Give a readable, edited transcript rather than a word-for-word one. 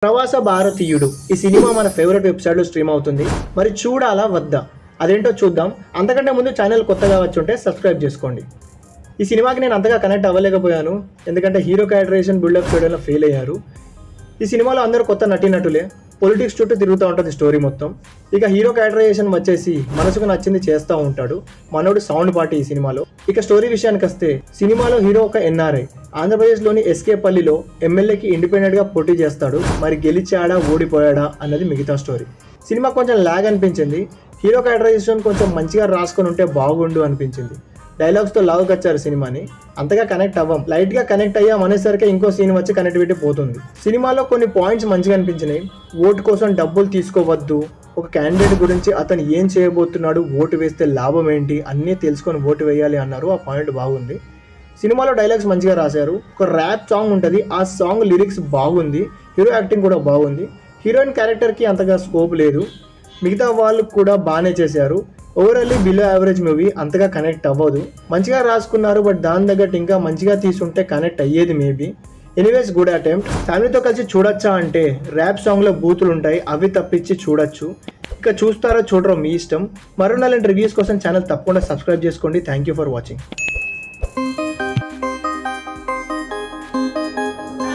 ప్రవాస భారతీయుడు ఈ సినిమా మన ఫేవరెట్ వెబ్సైట్లో స్ట్రీమ్ అవుతుంది. మరి చూడాలా వద్దా అదేంటో చూద్దాం. అంతకంటే ముందు ఛానల్ కొత్తగా వచ్చుంటే సబ్స్క్రైబ్ చేసుకోండి. ఈ సినిమాకి నేను అంతగా కనెక్ట్ అవ్వలేకపోయాను, ఎందుకంటే హీరో క్యారెక్టరైజేషన్ బిల్డప్ చేయడంలో ఫెయిల్ అయ్యారు. ఈ సినిమాలో అందరూ కొత్త నటీనటులే, పొలిటిక్స్ చుట్టూ తిరుగుతూ ఉంటుంది స్టోరీ మొత్తం. ఇక హీరో క్యారెక్టరైజేషన్ వచ్చేసి మనసుకు నచ్చింది చేస్తూ ఉంటాడు, మనోడు సౌండ్ పార్టీ ఈ సినిమాలో. ఇక స్టోరీ విషయానికి వస్తే సినిమాలో హీరో ఒక ఎన్ఆర్ఐ, ఆంధ్రప్రదేశ్లోని ఎస్కే పల్లిలో ఎమ్మెల్యేకి ఇండిపెండెంట్గా పోటీ చేస్తాడు. మరి గెలిచాడా ఓడిపోయాడా అన్నది మిగతా స్టోరీ. సినిమా కొంచెం లాగ్ అనిపించింది. హీరో క్యారెక్టరైజేషన్ కొంచెం మంచిగా రాసుకొని ఉంటే బాగుండు అనిపించింది. డైలాగ్స్తో లావుకొచ్చారు సినిమాని, అంతగా కనెక్ట్ అవ్వం. లైట్గా కనెక్ట్ అయ్యాం అనేసరికి ఇంకో సీన్ వచ్చి కనెక్టివిటీ పోతుంది. సినిమాలో కొన్ని పాయింట్స్ మంచిగా అనిపించినాయి. ఓటు కోసం డబ్బులు తీసుకోవద్దు, ఒక క్యాండిడేట్ గురించి అతను ఏం చేయబోతున్నాడు, ఓటు వేస్తే లాభం ఏంటి అన్నీ తెలుసుకొని ఓటు వేయాలి అన్నారు. ఆ పాయింట్ బాగుంది. సినిమాలో డైలాగ్స్ మంచిగా రాశారు. ఒక ర్యాప్ సాంగ్ ఉంటుంది, ఆ సాంగ్ లిరిక్స్ బాగుంది. హీరో యాక్టింగ్ కూడా బాగుంది. హీరోయిన్ క్యారెక్టర్కి అంతగా స్కోప్ లేదు, మిగతా వాళ్ళు కూడా బాగానే చేశారు. ఓవరాల్లీ బిలో యావరేజ్ మూవీ, అంతగా కనెక్ట్ అవ్వదు. మంచిగా రాసుకున్నారు, బట్ దాని తగ్గట్టు ఇంకా మంచిగా తీసుంటే కనెక్ట్ అయ్యేది మేబీ. Anyways good attempt. ఫ్యామిలీతో కలిసి చూడొచ్చా అంటే ర్యాప్ సాంగ్లో బూతులు ఉంటాయి, అవి తప్పించి చూడొచ్చు. ఇక చూస్తారో చూడరో మీ ఇష్టం. మరో నెల రివ్యూస్ కోసం ఛానల్ తప్పకుండా సబ్స్క్రైబ్ చేసుకోండి. Thank you for watching.